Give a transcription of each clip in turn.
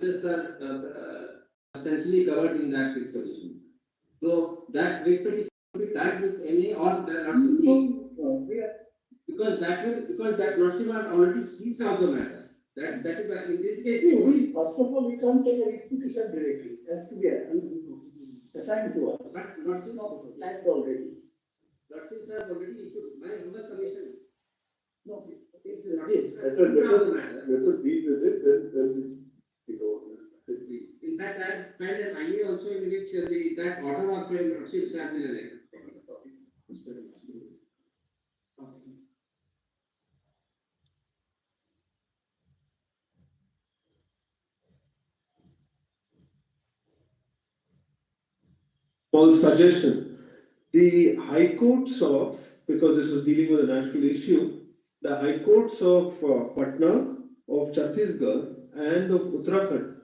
factors are substantially covered in that writ petition. So that writ petition will be tagged with MA or the because that lordship has already seized of the matter. That is why in this case, first of all, we can't take a writ petition directly. It has to be assigned to us. but lordship Tagged already. Lordships have already issued my humble submission. No, Since let us deal with it, then we go. in fact, I have filed an IA also in which that order of lordships have been elected. Small suggestion. The High Courts of, because this was dealing with a national issue, the High Courts of Patna, of Chhattisgarh, and of Uttarakhand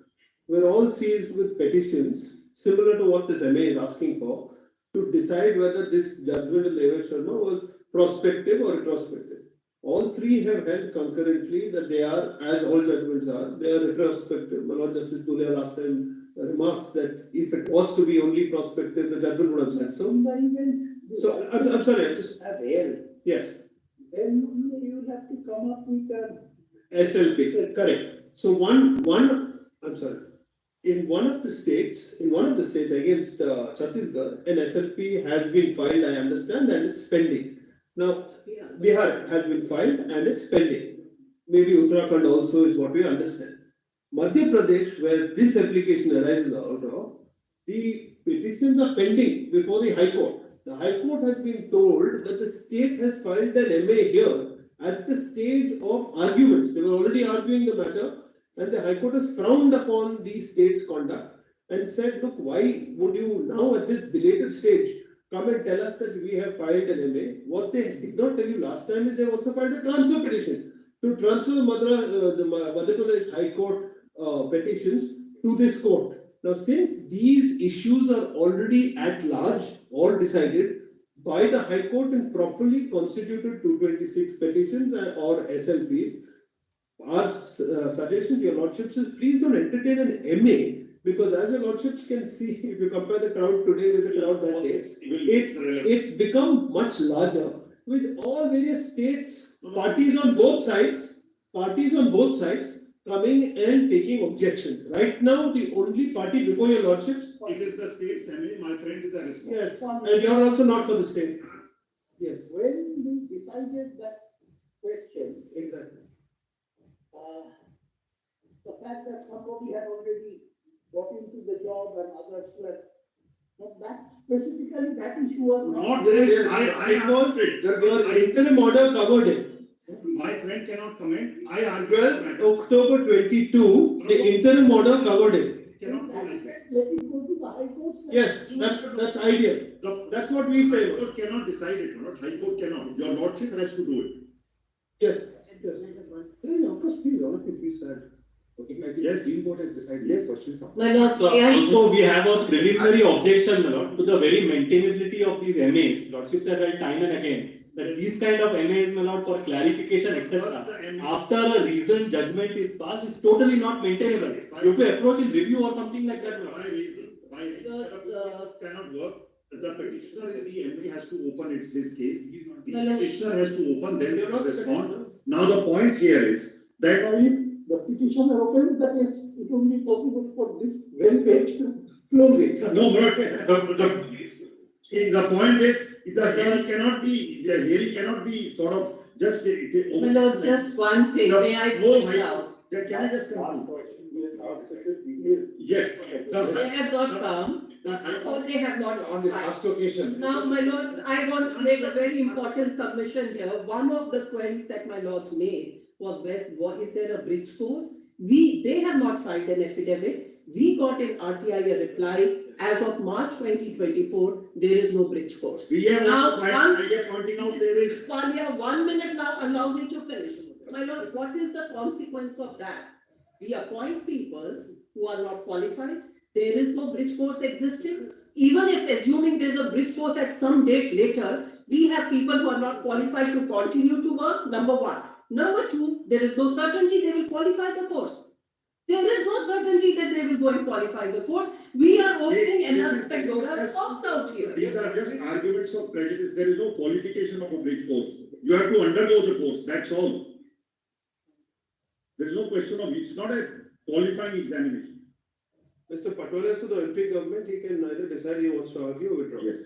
were all seized with petitions similar to what this MA is asking for to decide whether this judgment of Leva Sharma was prospective or retrospective. All three have held concurrently that they are, as all judgments are, they are retrospective. My Lord Justice Dhulia last time remarked that if it was to be only prospective, the judgment would have said so. So I'm sorry, I just have held. Yes. Then you will have to come up with a SLP, correct. So I'm sorry. In one of the states against Chhattisgarh, an SLP has been filed, I understand, and it's pending. Now, Bihar has been filed and it's pending. Maybe Uttarakhand also is what we understand. Madhya Pradesh, where this application arises out of, the petitions are pending before the High Court. The High Court has been told that the state has filed an MA here at the stage of arguments. They were already arguing the matter, and the High Court has frowned upon the state's conduct and said, look, why would you now at this belated stage come and tell us that we have filed an MA? What they did not tell you last time is they also filed a transfer petition to transfer the Madhya Pradesh High Court petitions to this court. Now, since these issues are already at large or decided by the High Court in properly constituted 226 petitions or SLPs, our suggestion to your lordships is please don't entertain an MA, because as your lordships can see, if you compare the crowd today with the crowd that day, it's become much larger with all various states, parties on both sides coming and taking objections. Right now, the only party before your lordships, it is the state's MA, my friend is a response. yes, and you are also not for the state. Yes, when we decided that question, exactly. The fact that somebody had already got into the job and others were, but that specifically that issue was Not there, I because your interim order covered it. My friend cannot comment, I argue. 12 October 22, the interim order covered it. Cannot do like this. let it go to the High Court. Yes, that's ideal. That's what we say. High Court cannot decide it, not High Court cannot. Your lordship has to do it. Yes. Of course, please, all of you, please add. Yes. Supreme Court has decided. Yes. My lord, So also we have a preliminary objection, my lord, to the very maintainability of these MAs. Lordships have held time and again that these kind of MAs, my lord, for clarification, etc. After a reasoned judgment is passed, is totally not maintainable. You have to approach in review or something like that, my lord. By reason, cannot work. The petitioner in the MA has to open his case. The petitioner has to open, then they will respond. Now the point here is that If the petitioner opens the case, it will be possible for this very page to close it. no, but the point is the hearing cannot be sort of just. my lord, just one thing, may I point out? Can I just conclude? Yes. They have not come, or they have not. On the last occasion. Now, my lords, I want to make a very important submission here. One of the queries that my lords made was, is there a bridge course? They have not filed an affidavit. We got in RTI a reply, as of March 2024, there is no bridge course. We have Now, pointing out there is. 1 minute now, allow me to finish. My lords, what is the consequence of that? We appoint people who are not qualified. There is no bridge course existing. Even if assuming there is a bridge course at some date later, we have people who are not qualified to continue to work, number one. Number two, there is no certainty they will qualify the course. There is no certainty go and qualify the course. We are opening This another is Pandora just- box out here. These are just arguments of prejudice. There is no qualification of a bridge course. You have to undergo the course, that's all. There is no question of, it's not a qualifying examination. Mr. Patola is to the MP government, he can either decide he wants to argue or withdraw. Yes.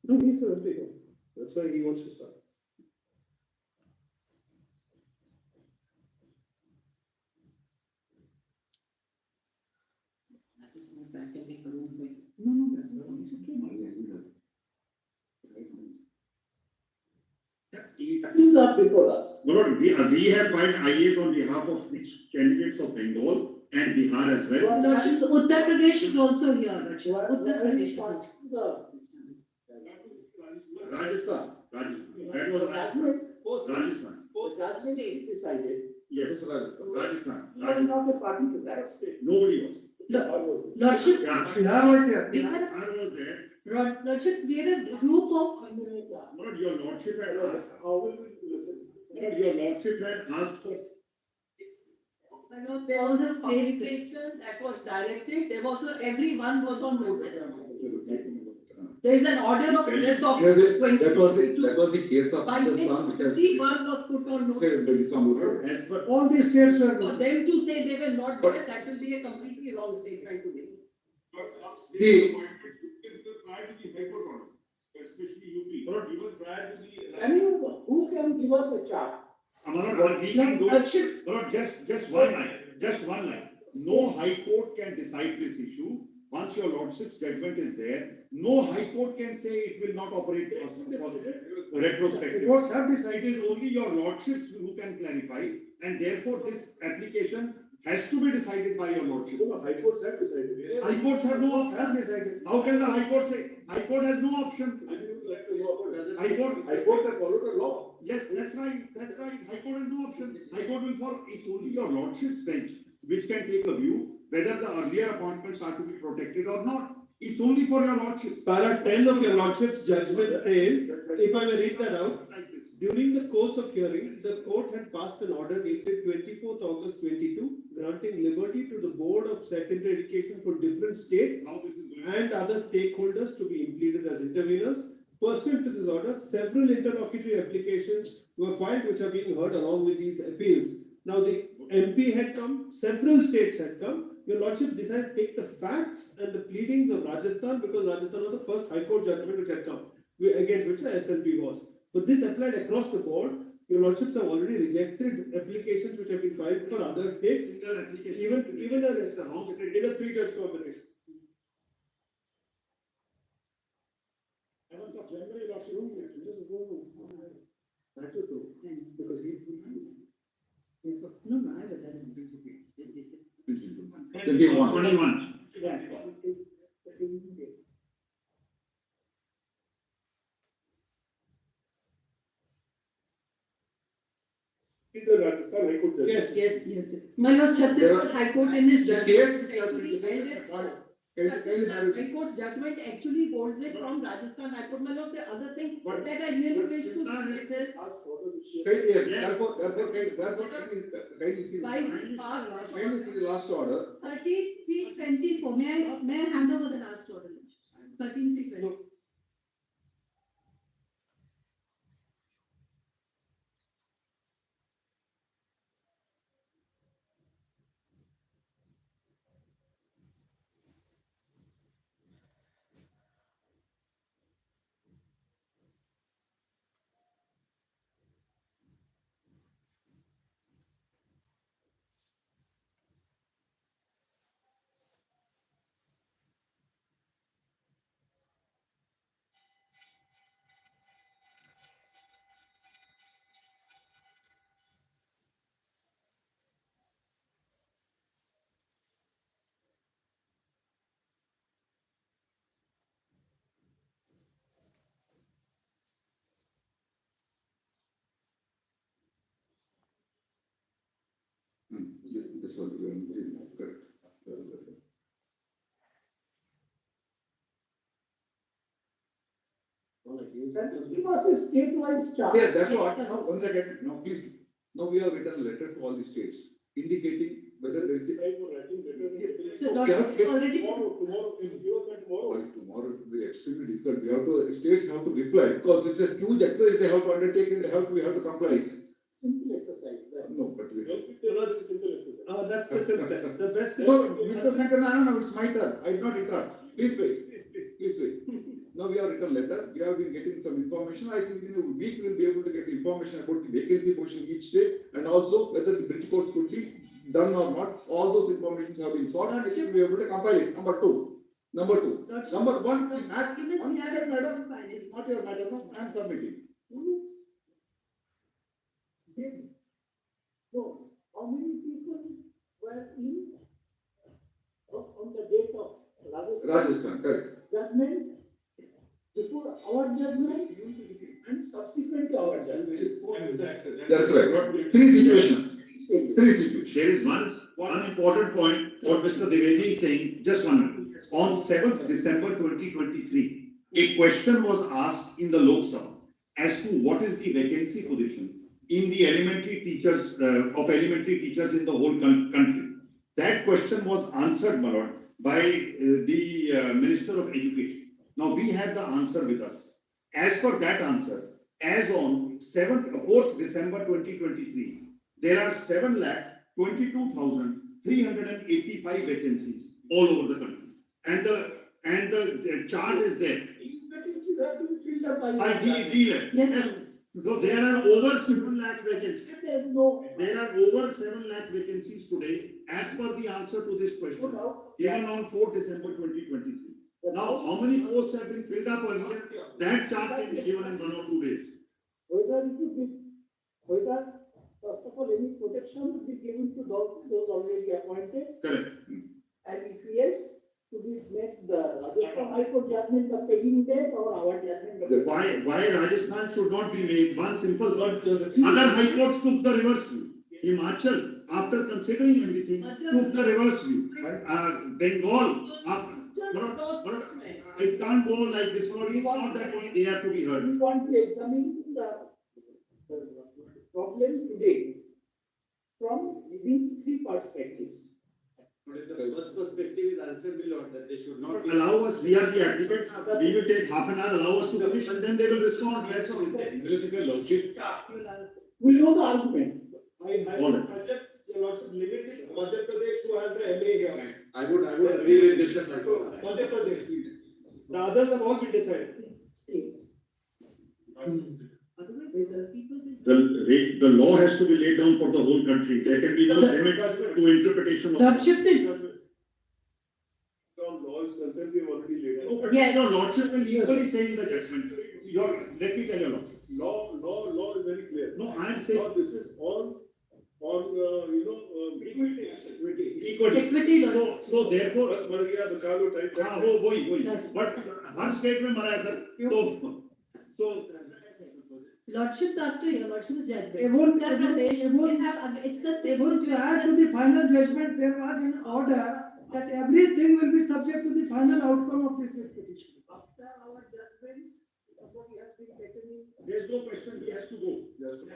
No, he's the MP government, that's why he wants to start. I just went back and make a room for you. No, that's not, it's okay. These are before us. No, no, we have filed IAs on behalf of the candidates of Bengal and Bihar as well. Lorships, Uttar Pradesh is also here, Lordship. Uttar Pradesh is also. Rajasthan, that was Rajasthan. Judgment decided. Yes, Rajasthan. You are not a party to that. Nobody was. Lordships, Yeah, Bihar, Bihar was there. Lordships, we are a group of, Not your lordship had asked, How will we listen? not your lordship had asked for. all this communication that was directed, there was, everyone was on notice. There is an order of death of That was the case of By Rajasthan, which has everyone was put on notice. said very some. As per All these states were. For them to say they were not there, that will be a completely wrong statement to make. The- Can you, who can give us a chart? Amarnath, we can go, Lordships, no, just one line. No high court can decide this issue. Once your lordship's judgment is there, no high court can say it will not operate retrospectively. courts have It decided. is only your lordships who can clarify, and therefore this application has to be decided by your lordship. High courts have decided. High courts have no Have option. decided. How can the high court say? High court has no option. High court. High court have followed the law. Yes, that's right. High court has no option. High court will follow, it's only your lordship's bench which can take a view whether the earlier appointments are to be protected or not. It's only for your lordships. Para 10 of your lordship's judgment says, if I may read that out, Like this. during the course of hearing, the court had passed an order dated 24th August 22, granting liberty to the Board of Secondary Education for different states How this is going. and other stakeholders to be impleaded as interveners. Pursuant to this order, several interlocutory applications were filed which are being heard along with these appeals. Now, the MP had come, several states had come. Your lordship decided to take the facts and the pleadings of Rajasthan because Rajasthan was the first high court judgment which had come, against which the SLP was. But this applied across the board. Your lordships have already rejected applications which have been filed for other states, Single application. even in a three-judge combination. Seventh of January, lordship. No, I was there in BJP. 21. Rajasthan High Court judgment. Yes. Mine was Chhattisgarh High Court in his The judgment. case has been actually decided. held it. Sorry. Can you Chhattisgarh narrate? High Court's judgment actually holds it from Rajasthan High Court. My lord, the other thing But- that I really wish to say is Yes, therefore, kindly see, by past kindly see the last order. 3324, may I hand over the last order? 13,320. This one, correct. Give us a state-wise chart. Yeah, that's what, now, once again, now, please, Now we have written a letter to all the states indicating whether there is a. So We have to get already. Tomorrow it will be extremely difficult. We have to, states have to reply because it's a huge exercise they have to undertake and we have to comply. Simple exercise. That No, but we have. That's the simplest, the best. No, Mr. Nankana, no, it's my turn. I did not interrupt. Please wait. Please wait. Now we have written letter. We have been getting some information. I think within a week we will be able to get information about the vacancy position in each state and also whether the bridge course could be done or not. All those information have been sought and I think we will be able to compile it. Number two. Number one, the math, one second, madam, it's not your matter, no, I am submitting. No, how many people were in on the date of Rajasthan, correct. judgment, before our judgment and subsequent to our judgment? That's right. Three situations. There is one important point what Mr. Dwivedi is saying, just one minute. On 7th December 2023, a question was asked in the Lok Sabha as to what is the vacancy position in the elementary teachers, of elementary teachers in the whole country. That question was answered, my lord, by the Minister of Education. Now we have the answer with us. As per that answer, as on 4th December 2023, there are 7,22,385 vacancies all over the country. And the chart is there. These vacancies have to be filled up by. Yes. So there are over 7 lakh vacancies. There is no. There are over 7 lakh vacancies today as per the answer to this question given on 4th December 2023. Now, how many posts have been filled up earlier? That chart can be given in 1 or 2 days. Whether it would be, whether, first of all, any protection would be given to those already appointed, Correct. and if yes, to be make the Rajasthan High Court judgment the pegging date or our judgment. the- Why Rajasthan should not be made? One simple thought. Other high courts took the reverse view. Himachal, after considering everything, took the reverse view. Bengal, it can't go like this. It's not that only they have to be heard. We want to examine the problem today from these three perspectives. The first perspective is answered below that they should not be. Allow us, we are the advocates, we will take half an hour, allow us to finish and then they will respond. That's all. Municipal lordship. We know the argument. I suggest your lordship limit it to Madhya Pradesh who has the MA here. I would agree with Mr. Sarkar. Madhya Pradesh. The others have all been decided. States. The law has to be laid down for the whole country. There can be no limit to interpretation of. Lordships in. From law is concerned, we have already laid out. No, but Yes. your lordship will equally say in the judgment. Let me tell you, lordship. Law is very clear. No, I am saying. Now, this is on, equity. Equity. So therefore. मर गया बचा लो type. हाँ वही but her state में मरा है sir so Lordships after your lordship's judgment. Uttar Pradesh will have, it's the same. To add to the final judgment, there was an order that everything will be subject to the final outcome of this petition. After our judgment, somebody has been taken in. there's no question, he has to go.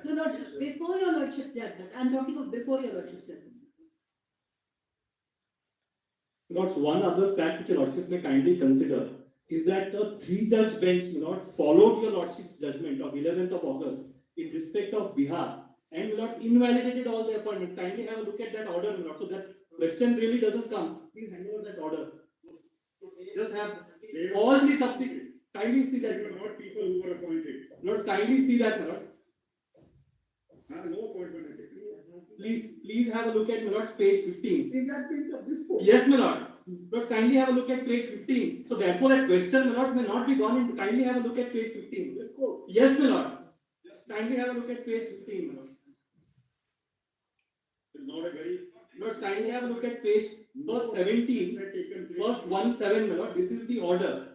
No, lordships, before your lordship's judgment. I'm talking of before your lordship's judgment. Lords, one other fact which your lordships may kindly consider is that the 3-judge bench, followed your lordship's judgment of 11th of August in respect of Bihar and lords invalidated all the appointments. Kindly have a look at that order, lord, so that question really doesn't come. Please hand over that order. Just have all the subsequent. Kindly see that. They were not people who were appointed. Lords, kindly see that, my lord. No appointment. Please have a look at my lord's page 15. Fingerprint of this book. Yes, my lord. Lords, kindly have a look at page 15. So therefore, that question, my lords, may not be gone into. Kindly have a look at page 15. This court. Yes, my lord. Kindly have a look at page 15, my lord. It's not a very. Lords, kindly have a look at page verse 17, verse 17, my lord. This is the order.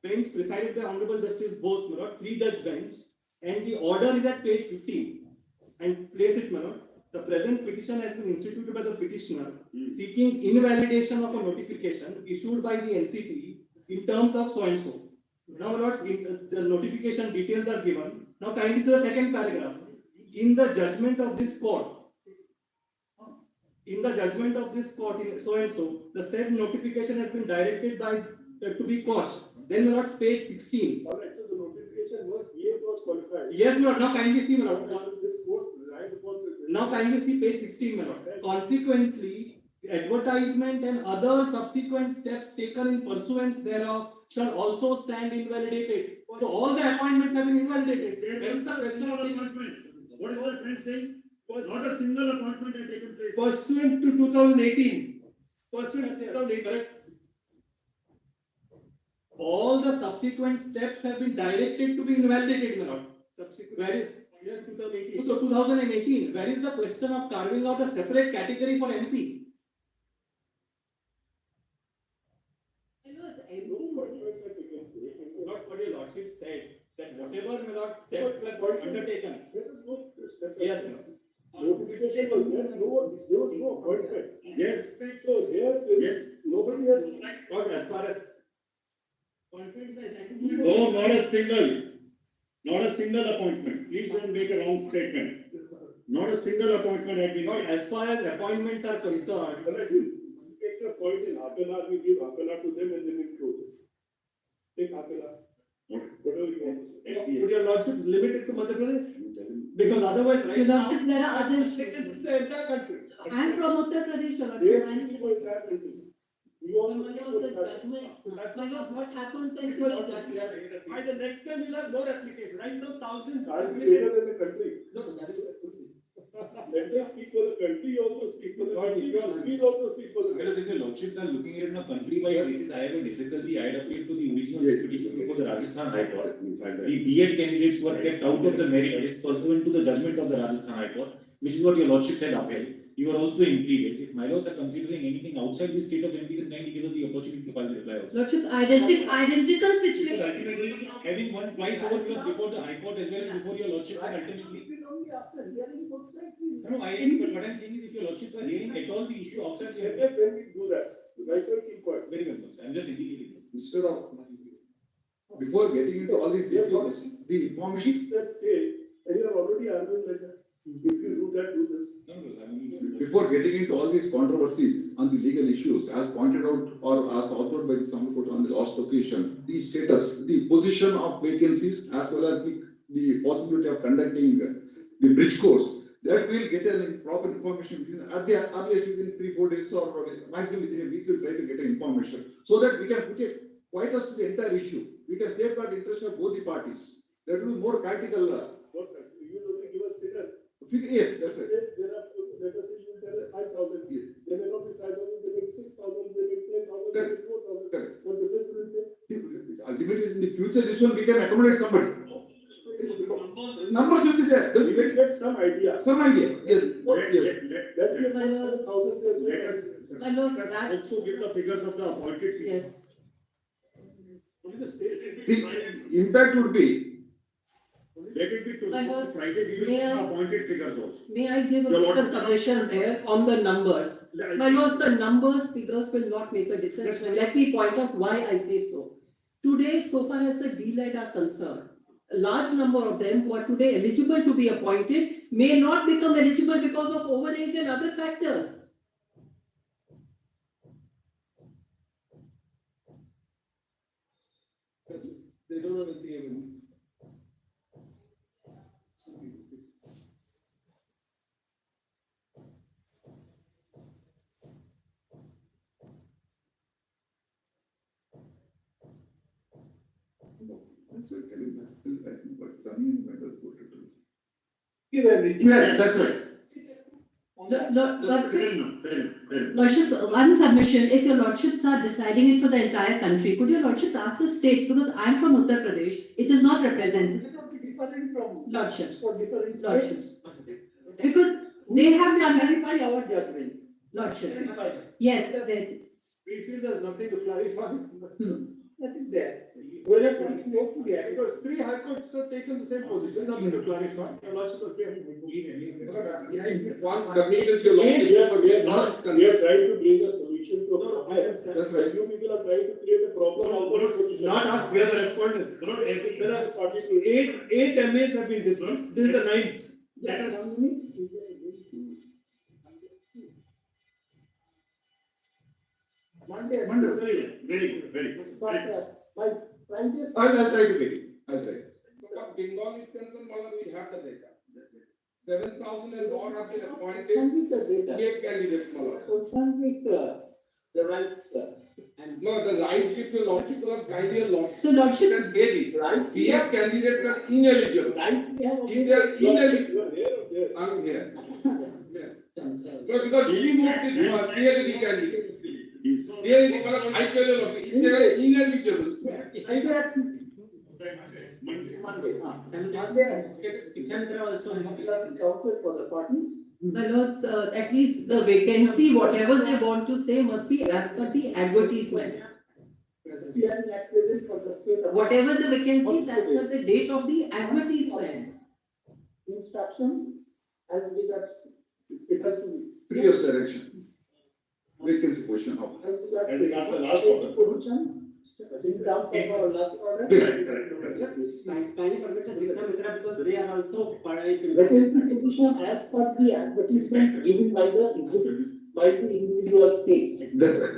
Bench presided by Honorable Justice Bose, my lord, 3-judge bench, and the order is at page 15. And place it, my lord. The present petition has been instituted by the petitioner seeking invalidation of a notification issued by the NCT in terms of so and so. Now, my lords, the notification details are given. Now, kindly see the second paragraph. in the judgment of this court, in so and so, the said notification has been directed by to be quashed. Then my lord, page 16. All right, so the notification was, EF was qualified. Yes, my lord. Now kindly see, my lord. This court relies upon the. Now kindly see page 16, my lord. Consequently, advertisement and other subsequent steps taken in pursuance thereof shall also stand invalidated. So all the appointments have been invalidated. There Where is was the a question single of taking? appointment. What is my friend saying? Not a single appointment had taken place. Pursuant to 2018. Pursuant to 2018. All the subsequent steps have been directed to be invalidated, my lord. Where is? Yes, 2018. So 2018, where is the question of carving out a separate category for MP? Not what your lordship said, that whatever my lord steps were undertaken. Yes, my lord. Notification was there, there was no appointment. Yes. So here, Yes. nobody has. Not as far as. No, not a single appointment. Please don't make a wrong statement. Not a single appointment had been Not made. as far as appointments are concerned. Take the point in half an hour, we give half an hour to them and then we close it. Take half an hour. Whatever you want to say. Would your lordship limit it to Madhya Pradesh? Because otherwise, right Your now. lordship, there are other They can issues. put the entire country. I am from Uttar Pradesh, your They lordship. have to go entire country. You My want lord, to the judgment, my lord, what happens then to Because the judgment? by the next time we'll have more applications. Right now, thousands. I'll be better than the country. No, that is. Let them speak for the country, you also speak for the country, we also speak for the Because country. if the lordships are looking at it on a country by basis, I have a difficulty. I had appealed for the original Yes. petition before the Rajasthan High Court. We find that. The B.Ed candidates were kept out of the merit list pursuant to the judgment of the Rajasthan High Court, which is what your lordship had upheld. You were also impleaded. If my lords are considering anything outside the state of MP, then kindly give us the opportunity to file the reply also. Lordship's identical Because situation. ultimately, having won twice over was before the High Court as well as before your lordship, and ultimately. We will only after hearing both sides. we- No, I agree, but what I'm saying is if your lordships are hearing at all the issue outside the. Then we do that. Right, sir, keep quiet. Very well, sir. I'm just indicating. Instead of, before getting into all these issues, the information, Keep that stage, and you are already arguing like that. If you do that, do this. No, no, sir, I mean. before getting into all these controversies on the legal issues, as pointed out or as authored by the Supreme Court on the last occasion, the status, the position of vacancies as well as the possibility of conducting the bridge course, that we'll get an proper information within, at the earliest within 3-4 days or maximum within a week, we'll try to get an information so that we can put a quite as to the entire issue. We can safeguard the interest of both the parties. That will be more practical. What, you will only give us figure. Yes, that's right. There are, let us say you will tell us 5,000. Yes. They may not be 5,000, they may be 6,000, they may be 10,000, they may be 4,000. Correct. What difference will it make? Ultimately, in the future, this one we can accommodate somebody. Numbers will be there. Then We we will get get some idea. some idea. Yes. Yes. That will My put lord. 7,000 there. Let us, My lord, let us that- also give the figures of the appointed fee. Yes. Only the state. The impact would be, Let it be to My lord, Friday, we will may give the I- appointed figures also. May I give Your a lordship- submission there on the numbers? My lords, the numbers, figures will not make a difference. Yes. Let me point out why I say so. Today, so far as the DLED are concerned, a large number of them who are today eligible to be appointed may not become eligible because of overage and other factors. They don't have anything even. that's what telling us, I think, but running matter put it. Give everything. Yeah, that's right. Lordships, one submission, if your lordships are deciding it for the entire country, could your lordships ask the states, because I am from Uttar Pradesh, it is not represented, It will be different from. lordships, For different states. lordships. Because they have done, Clarify our judgment. lordship, Clarify that. yes, yes. We feel there's nothing to clarify. That is there. Whether something more to there. Because 3 high courts have taken the same position, nothing to clarify. Your lordship will clear. Once convenience your lordship. We are trying to bring a solution to a problem. That's right. You people are trying to create a problem. Not us, we are the respondent. There are 8 MAs have been discussed, this is the 9th. Let us- Monday. Very good, very good. But by Friday. I'll try to get it, I'll try. But Bengal is concerned, Mala, we have the data. 7,000 and more have been appointed, Concerned with the data. 8 candidates, Mala. Concerned with the rights. And No, the rights, if your lordship will have kindly a lot. So lordship- Can get it. rights. We have candidates that are ineligible. Right, we have. If they are ineligible, I'm here. No, because we moved it, really the candidates. Really, the high level of, if they are ineligible. Monday. Council for the parties. My lords, at least the vacancy, whatever they want to say must be as per the advertisement. We are at present for the state of. Whatever the vacancy is as per the date of the advertisement. Instruction as regards, it has to be. Previous direction. Vacancy position of. As regards. As regards the last order. Position, in terms of our last order. Vacancy position as per the advertisements given by the individual states. That's right.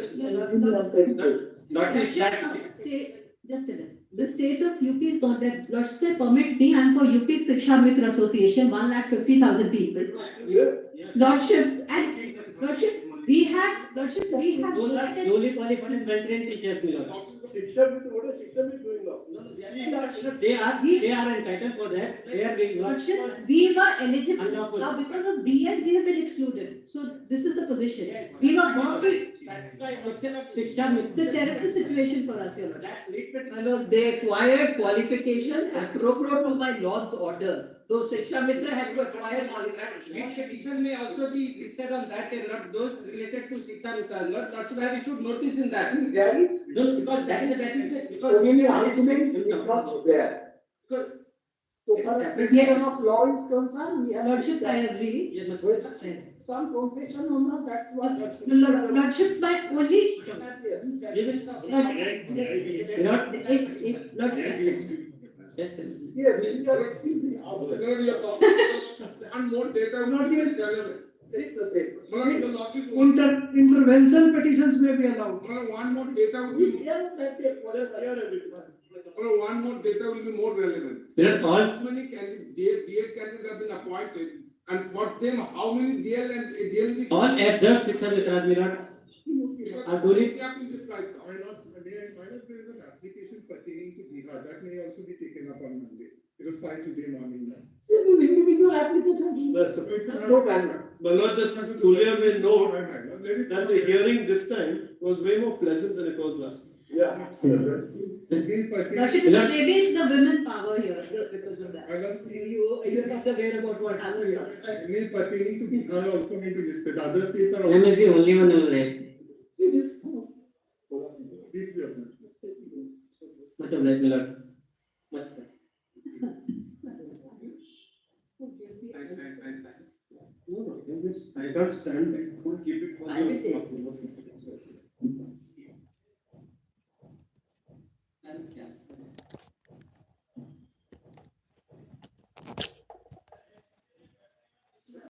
Just a minute. The state of UP is not that, lords, they permit me, I'm for UP Shiksha Mitra Association, 1,50,000 people. Lordships and lordship, we have. Newly qualified and well-trained teachers, my lord. Lordship, they are entitled for that. They are being Lordship, we were eligible, Unlawful. now because of B.Ed, we have been excluded, so this is the position. We were not, it's Shiksha a terrible situation for us, your lord. That's it. My lords, they acquired qualification appropriate to my lord's orders. Those Shiksha Mitra had to acquire qualification. Next petition may also be listed on that, not those related to Shiksha Mitra. Lordship have issued notice in that. There is No, because that is the, so because many arguments not there. because So for application of law is concerned, we have. Lordships, I agree. Yes, my lord. Some concession on that, that's what. Lordships, my only, Yes, Yes, we are excusing one more data will not be relevant. This the thing. The lordship, Intervention petitions may be allowed. one more data will We be, hear that they what is one more data will be more relevant. There are all, How many candidates, DA candidates have been appointed, and for them, how many DL and DL? all observed Shiksha Mitra, my lord. Are duly- Why not, there is an application pertaining to Bihar, that may also be taken up on Monday. It was filed today morning. See, these individual applications. That's No banner. But not just Julia may note that the hearing this time was way more pleasant than it was last. Yeah. lordships, maybe it's the women power here because of that. You're not aware about what happened. May pertaining to Bihar also may be listed, other states are. Them is the only one over there. See this. Much obliged, my lord. Much. I can't stand it, I won't keep it for I will you. take.